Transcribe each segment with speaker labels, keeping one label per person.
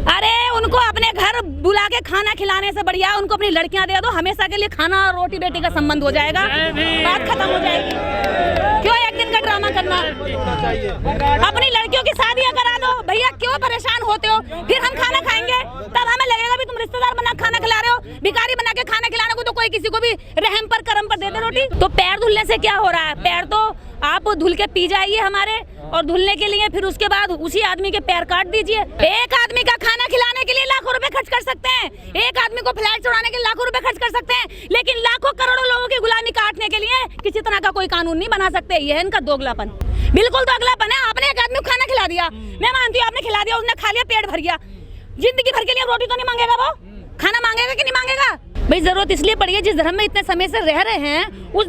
Speaker 1: अरे उनको अपने घर बुला के खाना खिलाने से बढ़िया उनको अपनी लड़कियां दे दो, हमेशा के लिए खाना और रोटी बेटी का संबंध हो जाएगा, बात खत्म हो जाएगी। क्यों एक दिन का ड्रामा करना? अपनी लड़कियों की शादियां करा दो भैया, क्यों परेशान होते हो? फिर हम खाना खाएंगे तब हमें लगेगा भी तुम रिश्तेदार बना खाना खिला रहे हो, भिखारी बना के खाना खिलाने को तो कोई किसी को भी रहम पर करम पर दे दे रोटी। तो पैर धुलने से क्या हो रहा है? पैर तो आप धुल के पी जाइए हमारे, और धुलने के लिए फिर उसके बाद उसी आदमी के पैर काट दीजिए। एक आदमी का खाना खिलाने के लिए लाखों रुपए खर्च कर सकते हैं, एक आदमी को फ्लैट चढ़ाने के लिए लाखों रुपए खर्च कर सकते हैं, लेकिन लाखों करोड़ों लोगों की गुलामी काटने के लिए किसी तरह का कोई कानून नहीं बना सकते। यह है इनका दोगलापन, बिल्कुल दोगलापन है। आपने एक आदमी को खाना खिला दिया, मैं मानती हूँ आपने खिला दिया, उसने खा लिया, पेट भर गया, जिंदगी भर के लिए रोटी तो नहीं मांगेगा, वो खाना मांगेगा कि नहीं मांगेगा? भाई जरूरत इसलिए पड़ी है, जिस धर्म में इतने समय से रह रहे हैं उस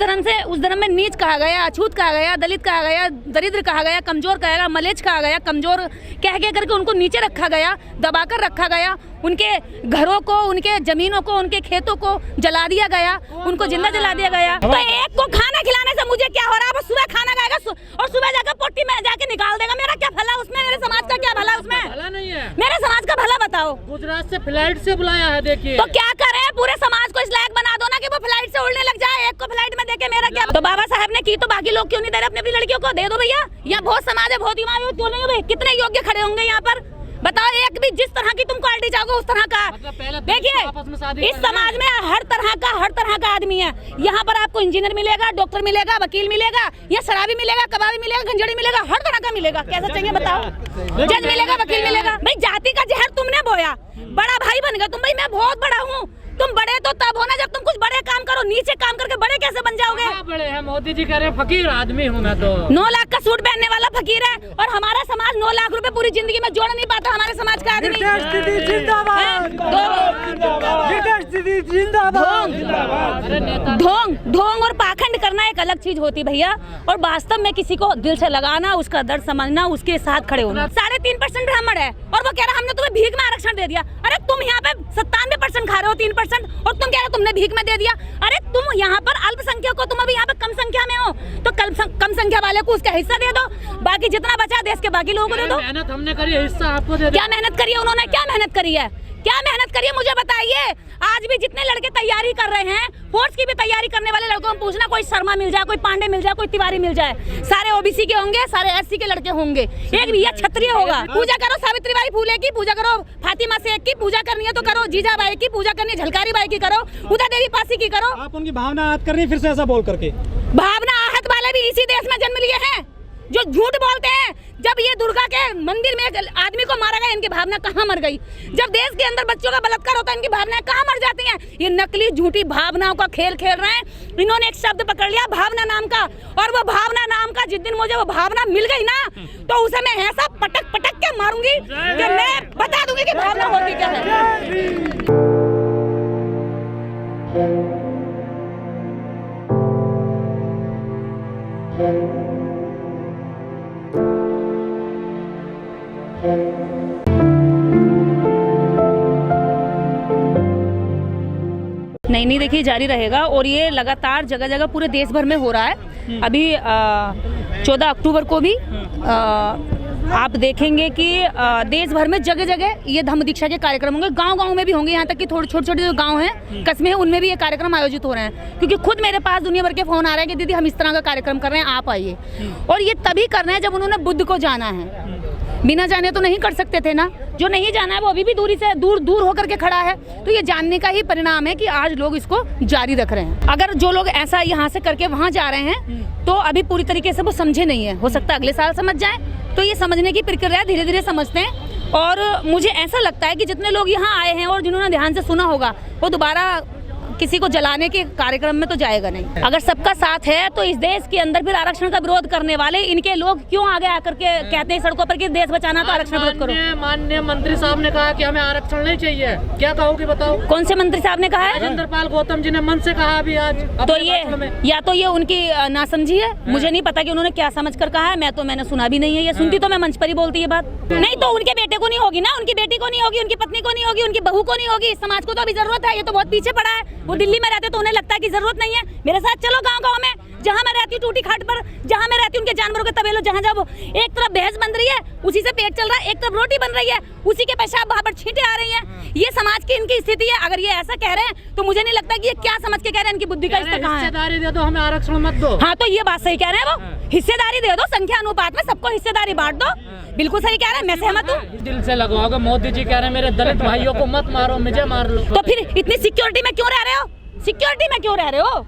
Speaker 1: धर्म में नीच कहा गया, अछूत कहा गया, दलित कहा गया, दरिद्र कहा गया, कमजोर कहा गया, मलेच्छ कहा गया, कमजोर कह करके उनको नीचे रखा गया, दबाकर रखा गया, उनके घरों को, उनके जमीनों को, उनके खेतों को जला दिया गया, उनको जिंदा जला दिया गया। तो एक को खाना खिलाने से मुझे क्या हो रहा है? वो सुबह खाना खाएगा और सुबह जाकर पोटी में जाके निकाल देगा, मेरा क्या भला उसमें? मेरे समाज का क्या भला उसमें? भला नहीं है, मेरे समाज का भला बताओ।
Speaker 2: गुजरात से फ्लाइट से बुलाया है, देखिए
Speaker 1: तो क्या करे? पूरे समाज को इस लायक बना दो ना कि वो फ्लाइट से उड़ने लग जाए, एक को फ्लाइट में देके मेरा क्या? तो बाबा साहब ने की तो बाकी लोग क्यों नहीं दे रहे अपनी लड़कियों को? दे दो भैया, यहाँ बहुत समाज है, बहुत ईमान क्यों नहीं है भाई? कितने योग्य खड़े होंगे यहाँ पर बताओ? एक भी जिस तरह की तुम क्वालिटी चाहोगे उस तरह का। देखिए इस समाज में हर तरह का आदमी है। यहाँ पर आपको इंजीनियर मिलेगा, डॉक्टर मिलेगा, वकील मिलेगा, या शराबी मिलेगा, कबाबी मिलेगा, गंजड़ी मिलेगा, हर तरह का मिलेगा। कैसा चाहिए बताओ? जज मिलेगा, वकील मिलेगा। भाई जाति का जहर तुमने बोया, बड़ा भाई बन गए तुम। भाई मैं बहुत बड़ा हूँ, तुम बड़े तो तब हो ना जब तुम कुछ बड़े काम करो, नीचे काम करके बड़े कैसे बन जाओगे?
Speaker 2: बड़े हैं, मोदी जी कह रहे हैं फकीर आदमी हूँ मैं तो।
Speaker 1: 9 लाख का सूट पहनने वाला फकीर है, और हमारा समाज 9 लाख रुपए पूरी जिंदगी में जोड़ नहीं पाता। हमारे समाज का आदमी ढोंग और पाखंड करना एक अलग चीज होती भैया, और वास्तव में किसी को दिल से लगाना, उसका दर्द समझना, उसके साथ खड़े होना। 3.5% ब्राह्मण है और वो कह रहा हमने तुम्हें भीख में आरक्षण दे दिया। अरे तुम यहाँ पे 97% खा रहे हो 3%, और तुम कह रहे हो तुमने भीख में दे दिया। अरे तुम यहाँ पर अल्पसंख्यक हो, तुम अभी यहाँ पे कम संख्या में हो, तो कम संख्या वाले को उसका हिस्सा दे दो, बाकी जितना बचा देश के बाकी लोगों को दे दो।
Speaker 2: मेहनत हमने करी है, हिस्सा आपको दे दो।
Speaker 1: क्या मेहनत करी है उन्होंने? क्या मेहनत करी है? क्या मेहनत करिए मुझे बताइए। आज भी जितने लड़के तैयारी कर रहे हैं, फोर्स की भी तैयारी करने वाले लड़कों को पूछना, कोई शर्मा मिल जाए, कोई पांडे मिल जाए, कोई तिवारी मिल जाए, सारे ओबीसी के होंगे, सारे एससी के लड़के होंगे, एक भी क्षत्रिय होगा। पूजा करो सावित्रीबाई फूले की, पूजा करो फातिमा शेख की, पूजा करनी है तो करो जीजाबाई की, पूजा करनी है झलकारी बाई की करो, उदा देवी पासी की करो।
Speaker 3: आप उनकी भावना आहत कर रही है फिर से ऐसा बोल करके।
Speaker 1: भावना आहत वाले भी इसी देश में जन्म लिए हैं जो झूठ बोलते हैं। जब ये दुर्गा के मंदिर में एक आदमी को मारा गया, इनकी भावना कहाँ मर गई? जब देश के अंदर बच्चों का बलात्कार होता है, इनकी भावनाएं कहाँ मर जाती हैं? ये नकली झूठी भावनाओं का खेल खेल रहे हैं। इन्होंने एक शब्द पकड़ लिया भावना नाम का, और वो भावना नाम का जिस दिन मुझे वो भावना मिल गई ना, तो उसे मैं ऐसा पटक पटक के मारूंगी कि मैं बता दूंगी कि भावना होती क्या है। नहीं देखिए जारी रहेगा, और ये लगातार जगह जगह पूरे देश भर में हो रहा है। अभी 14 अक्टूबर को भी आप देखेंगे कि देश भर में जगह जगह ये धम्म दीक्षा के कार्यक्रम होंगे, गांव-गांव में भी होंगे, यहाँ तक कि थोड़े छोटे-छोटे जो गांव हैं, कस्बे हैं, उनमें भी ये कार्यक्रम आयोजित हो रहे हैं। क्योंकि खुद मेरे पास दुनिया भर के फोन आ रहे हैं कि दीदी हम इस तरह का कार्यक्रम कर रहे हैं, आप आइए। और ये तभी कर रहे हैं जब उन्होंने बुद्ध को जाना है, बिना जाने तो नहीं कर सकते थे ना। जो नहीं जाना है वो अभी भी दूरी से दूर होकर के खड़ा है, तो ये जानने का ही परिणाम है कि आज लोग इसको जारी रख रहे हैं। अगर जो लोग ऐसा यहाँ से करके वहाँ जा रहे हैं तो अभी पूरी तरीके से वो समझे नहीं है, हो सकता है अगले साल समझ जाए। तो ये समझने की प्रक्रिया धीरे धीरे समझते हैं, और मुझे ऐसा लगता है कि जितने लोग यहाँ आए हैं और जिन्होंने ध्यान से सुना होगा, वो दोबारा किसी को जलाने के कार्यक्रम में तो जाएगा नहीं। अगर सबका साथ है तो इस देश के अंदर फिर आरक्षण का विरोध करने वाले इनके लोग क्यों आगे आकर के कहते हैं सड़कों पर कि देश बचाना तो आरक्षण विरोध करो।
Speaker 2: माननीय मंत्री साहब ने कहा कि हमें आरक्षण नहीं चाहिए, क्या कहोगे बताओ?
Speaker 1: कौन से मंत्री साहब ने कहा है?
Speaker 2: राजेंद्रपाल गौतम जी ने मन से कहा अभी आज।
Speaker 1: तो ये या तो ये उनकी नासमझी है, मुझे नहीं पता कि उन्होंने क्या समझ कर कहा है। मैंने सुना भी नहीं है, ये सुनती तो मैं मंच पर ही बोलती है बात। नहीं तो उनके बेटे को नहीं होगी ना, उनकी बेटी को नहीं होगी, उनकी पत्नी को नहीं होगी, उनकी बहू को नहीं होगी। समाज को तो अभी जरूरत है, ये तो बहुत पीछे पड़ा है। वो दिल्ली में रहते तो उन्हें लगता है कि जरूरत नहीं है। मेरे साथ चलो गाँव-गाँव में, जहाँ मैं रहती हूँ टूटी खाट पर, जहाँ मैं रहती हूँ उनके जानवरों के तबेलों, जहाँ जाओ एक तरफ भैंस बन रही है उसी से पेट चल रहा है, एक तरफ रोटी बन रही है उसी के पेशाब वहाँ पर छींटे आ रही हैं। ये समाज की इनकी स्थिति है। अगर ये ऐसा कह रहे हैं तो मुझे नहीं लगता कि ये क्या समझ के कह रहे हैं, इनकी बुद्धि का स्तर कहाँ है।
Speaker 2: हिस्सेदारी दे दो, हमें आरक्षण मत दो।
Speaker 1: हाँ, तो ये बात सही कह रहे हैं वो, हिस्सेदारी दे दो, संख्या अनुपात में सबको हिस्सेदारी बांट दो, बिल्कुल सही कह रहे हैं, मैं सहमत हूँ।
Speaker 2: दिल से लगवाओगे, मोदी जी कह रहे हैं मेरे दलित भाइयों को मत मारो, मुझे मार लो।
Speaker 1: तो फिर इतनी सिक्योरिटी में क्यों रह रहे हो? सिक्योरिटी में क्यों रह रहे हो?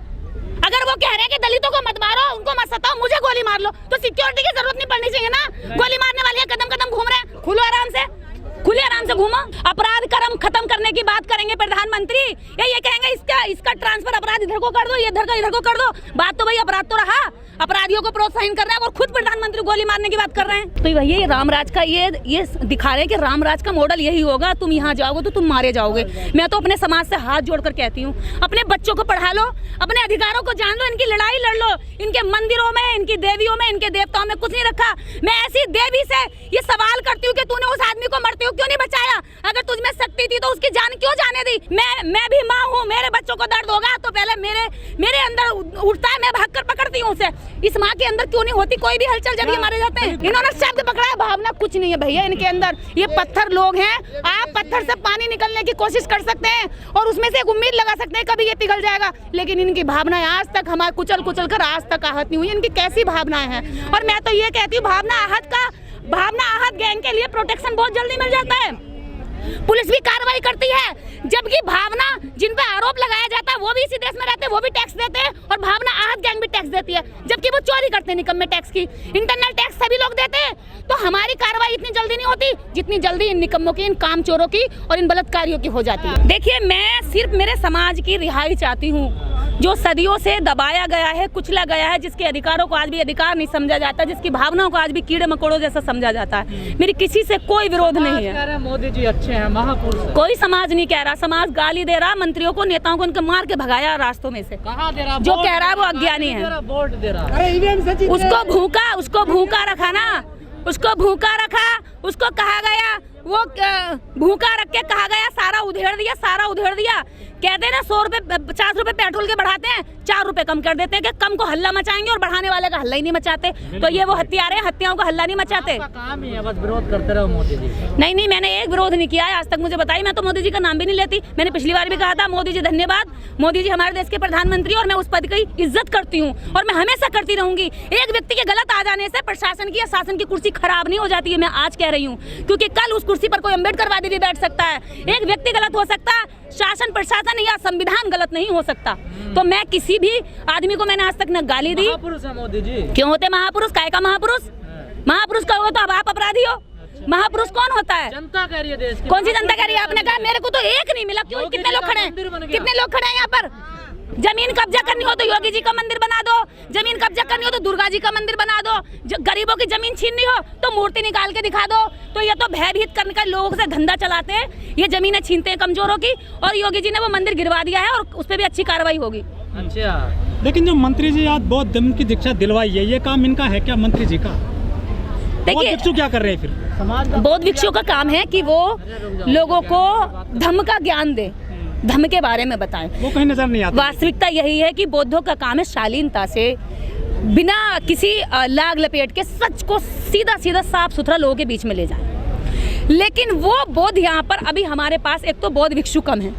Speaker 1: अगर वो कह रहे हैं कि दलितों को मत मारो, उनको मत सताओ, मुझे गोली मार लो, तो सिक्योरिटी की जरूरत नहीं पड़नी चाहिए ना। गोली मारने वाले कदम कदम घूम रहे हैं, खुलो आराम से, खुले आराम से घूमो। अपराध कर्म खत्म करने की बात करेंगे प्रधानमंत्री, या ये कहेंगे इसका ट्रांसफर अपराध इधर को कर दो, ये इधर को कर दो। बात तो भाई अपराध तो रहा, अपराधियों को प्रोत्साहन कर रहे हैं और खुद प्रधानमंत्री गोली मारने की बात कर रहे हैं। तो भैया ये रामराज का ये दिखा रहे हैं कि रामराज का मॉडल यही होगा, तुम यहाँ जाओगे तो तुम मारे जाओगे। मैं तो अपने समाज से हाथ जोड़कर कहती हूँ, अपने बच्चों को पढ़ा लो, अपने अधिकारों को जान लो, इनकी लड़ाई लड़ लो। इनके मंदिरों में, इनकी देवियों में, इनके देवताओं में कुछ नहीं रखा। मैं ऐसी देवी से ये सवाल करती हूँ कि तूने उस आदमी को मरते हुए क्यों नहीं बचाया? अगर तुझ में शक्ति थी तो उसकी जान क्यों जाने दी? मैं भी माँ हूँ, मेरे बच्चों को दर्द होगा तो पहले मेरे अंदर उठता है, मैं भागकर पकड़ती हूँ उसे। इस माँ के अंदर क्यों नहीं होती कोई भी हलचल जब ये मारे जाते हैं? इन्होंने शब्द पकड़ा है, भावना कुछ नहीं है भैया इनके अंदर। ये पत्थर लोग हैं। आप पत्थर से पानी निकलने की कोशिश कर सकते हैं और उसमें से एक उम्मीद लगा सकते हैं कभी ये पिघल जाएगा, लेकिन इनकी भावनाएं आज तक हमारे कुचल कर आज तक आहत नहीं हुई। इनकी कैसी भावनाएं हैं? और मैं तो ये कहती हूँ भावना आहत गैंग के लिए प्रोटेक्शन बहुत जल्दी मिल जाता है, पुलिस भी कार्रवाई करती है। जबकि भावना जिन पे आरोप लगाया जाता है वो भी इसी देश में रहते हैं, वो भी टैक्स देते हैं, और भावना आहत गैंग भी टैक्स देती है, जबकि वो चोरी करते हैं निकम्मे टैक्स की। इंटरनल टैक्स सभी लोग देते हैं, तो हमारी कार्रवाई इतनी जल्दी नहीं होती जितनी जल्दी इन निकम्मों की, इन कामचोरों की और इन बलात्कारियों की हो जाती है। देखिए, मैं सिर्फ मेरे समाज की रिहाई चाहती हूँ, जो सदियों से दबाया गया है, कुचला गया है, जिसके अधिकारों को आज भी अधिकार नहीं समझा जाता, जिसकी भावनाओं को आज भी कीड़े मकोड़ों जैसा समझा जाता है। मेरी किसी से कोई विरोध नहीं है।
Speaker 2: मोदी जी अच्छे हैं, महापुरुष।
Speaker 1: कोई समाज नहीं कह रहा, समाज गाली दे रहा, मंत्रियों को, नेताओं को उनको मार के भगाया रास्तों में से।
Speaker 2: कहाँ दे रहा?
Speaker 1: जो कह रहा है वो अज्ञानी है।
Speaker 2: वोट दे रहा।
Speaker 1: उसको भूखा रखा ना, उसको भूखा रखा, उसको कहा गया, वो भूखा रख के कहा गया सारा उधेड़ दिया। कहते हैं ना 100 रुपए 50 रुपए पेट्रोल के बढ़ाते हैं, 4 रुपए कम कर देते हैं कि कम को हल्ला मचाएंगे और बढ़ाने वाले का हल्ला ही नहीं मचाते। तो ये वो हत्यारे हैं, हत्याओं का हल्ला नहीं मचाते।
Speaker 2: काम ही है बस विरोध करते रहो मोदी जी।
Speaker 1: नहीं, मैंने एक विरोध नहीं किया है आज तक, मुझे बताइए। मैं तो मोदी जी का नाम भी नहीं लेती। मैंने पिछली बार भी कहा था, मोदी जी धन्यवाद, मोदी जी हमारे देश के प्रधानमंत्री, और मैं उस पद की इज्जत करती हूँ और मैं हमेशा करती रहूंगी। एक व्यक्ति के गलत आ जाने से प्रशासन की या शासन की कुर्सी खराब नहीं हो जाती है, मैं आज कह रही हूँ, क्योंकि कल उस कुर्सी पर कोई अम्बेडकरवादी भी बैठ सकता है। एक व्यक्ति गलत हो सकता है, शासन प्रशासन या संविधान गलत नहीं हो सकता। तो मैं किसी भी आदमी को मैंने आज तक न गाली दी।
Speaker 2: महापुरुष है मोदी जी।
Speaker 1: क्यों होते महापुरुष? काय का महापुरुष? महापुरुष का होगा तो अब आप अपराधी हो। महापुरुष कौन होता है?
Speaker 2: जनता कह रही है देश की।
Speaker 1: कौन सी जनता कह रही है? आपने कहा मेरे को तो एक नहीं मिला। क्यों? कितने लोग खड़े हैं? कितने लोग खड़े हैं यहाँ पर? जमीन कब्जा करनी हो तो योगी जी का मंदिर बना दो, जमीन कब्जा करनी हो तो दुर्गा जी का मंदिर बना दो, गरीबों की जमीन छीननी हो तो मूर्ति निकाल के दिखा दो। तो ये तो भयभीत करने का लोगों से धंधा चलाते हैं, ये जमीनें छीनते हैं कमजोरों की, और योगी जी ने वो मंदिर गिरवा दिया है और उस पर भी अच्छी कार्रवाई होगी।
Speaker 2: अच्छा,
Speaker 3: लेकिन जो मंत्री जी आज बौद्ध धर्म की दीक्षा दिलवाई है, ये काम इनका है क्या मंत्री जी का?
Speaker 1: देखिए,
Speaker 3: भिक्षु क्या कर रहे हैं फिर?
Speaker 1: बौद्ध भिक्षुओं का काम है कि वो लोगों को धम्म का ज्ञान दे, धम्म के बारे में बताएं।
Speaker 3: वो कहीं नजर नहीं आता।
Speaker 1: वास्तविकता यही है कि बौद्धों का काम है शालीनता से, बिना किसी लाग लपेट के, सच को सीधा साफ सुथरा लोगों के बीच में ले जाए। लेकिन वो बौद्ध यहाँ पर अभी हमारे पास, एक तो बौद्ध भिक्षु कम है,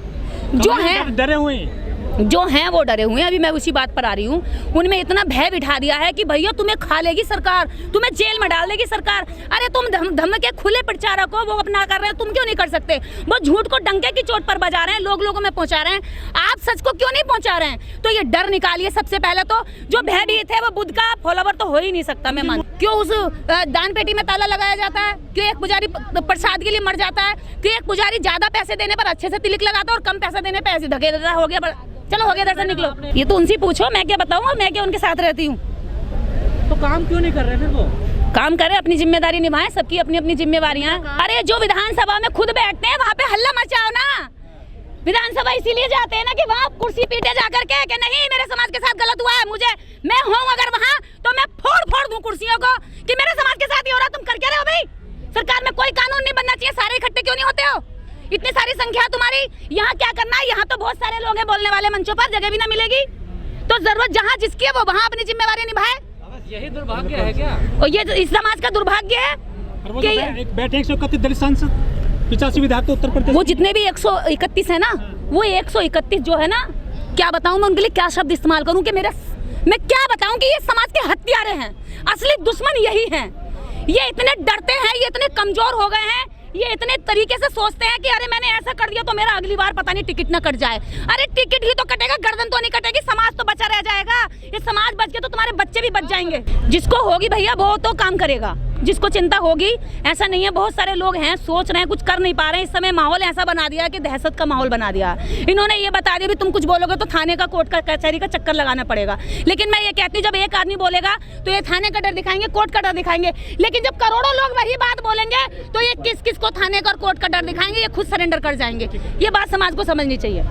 Speaker 1: जो है
Speaker 3: डरे हुए हैं,
Speaker 1: वो डरे हुए हैं। अभी मैं उसी बात पर आ रही हूँ। उनमें इतना भय बिठा दिया है कि भैया तुम्हें खा लेगी सरकार, तुम्हें जेल में डाल देगी सरकार। अरे तुम धम्म के खुले प्रचारक हो, वो अपना कर रहे हैं, तुम क्यों नहीं कर सकते? वो झूठ को डंके की चोट पर बजा रहे हैं, लोगों में पहुंचा रहे हैं, आप सच को क्यों नहीं पहुंचा रहे हैं? तो ये डर निकालिए सबसे पहले तो। जो भयभीत है वो बुद्ध का फॉलोवर तो हो ही नहीं सकता, मैं मान। क्यों उस दान पेटी में ताला लगाया जाता है? क्यों एक पुजारी प्रसाद के लिए मर जाता है? क्यों एक पुजारी ज्यादा पैसे देने पर अच्छे से तिलक लगाता है और कम पैसे देने पर ऐसे धके देता? हो गया, चलो हो गया, दर्शन निकलो। ये तो उनसे पूछो, मैं क्या बताऊँ, मैं क्या उनके साथ रहती हूँ।
Speaker 2: तो काम क्यों नहीं कर रहे फिर वो?
Speaker 1: काम करे, अपनी जिम्मेदारी निभाएं, सबकी अपनी अपनी जिम्मेवारियां। अरे जो विधानसभा में खुद बैठते हैं वहाँ पे हल्ला मचाओ ना। विधानसभा इसीलिए जाते हैं ना कि वहाँ कुर्सी पीटे जाकर के कि नहीं मेरे समाज के साथ गलत हुआ है, मुझे, मैं हूँ अगर वहाँ तो मैं फोड़ दूं कुर्सियों को कि मेरे समाज के साथ ही हो रहा, तुम कर क्या रहे हो भाई? सरकार में कोई कानून नहीं बनना चाहिए, सारे इकट्ठे क्यों नहीं होते हो? इतनी सारी संख्या तुम्हारी, यहाँ क्या करना है? यहाँ तो बहुत सारे लोग हैं बोलने वाले, मंचों पर जगह भी ना मिलेगी तो जरूरत जहाँ जिसकी है वो वहाँ अपनी जिम्मेवारी निभाए।
Speaker 2: यही दुर्भाग्य है क्या?
Speaker 1: और ये इस समाज का दुर्भाग्य है
Speaker 3: और
Speaker 1: कि
Speaker 3: एक बैठे 131 दलित सांसद 85 विधायक तो उत्तर प्रदेश
Speaker 1: वो जितने भी 131 है ना, वो 131 जो है ना, क्या बताऊं मैं उनके लिए क्या शब्द इस्तेमाल करूं कि मैं क्या बताऊं कि ये समाज के हत्यारे हैं, असली दुश्मन यही हैं। ये इतने डरते हैं, ये इतने कमजोर हो गए हैं, ये इतने तरीके से सोचते हैं कि अरे मैंने ऐसा कर दिया तो मेरा अगली बार पता नहीं टिकट ना कट जाए। अरे टिकट ही तो कटेगा, गर्दन तो नहीं कटेगी, समाज तो बचा रह जाएगा। ये समाज बच गया तो तुम्हारे बच्चे भी बच जाएंगे। जिसको होगी भैया वो तो काम करेगा, जिसको चिंता होगी। ऐसा नहीं है, बहुत सारे लोग हैं सोच रहे हैं, कुछ कर नहीं पा रहे हैं। इस समय माहौल ऐसा बना दिया कि दहशत का माहौल बना दिया। इन्होंने ये बता दिया भी तुम कुछ बोलोगे तो थाने का, कोर्ट का, कचहरी का चक्कर लगाना पड़ेगा। लेकिन मैं ये कहती हूँ जब एक आदमी बोलेगा तो ये थाने का डर दिखाएंगे, कोर्ट का डर दिखाएंगे। लेकिन जब करोड़ों लोग वही बात बोलेंगे तो ये किस किस को थाने का और कोर्ट का डर दिखाएंगे, ये खुद सरेंडर कर जाएंगे। ये बात समाज को समझनी चाहिए।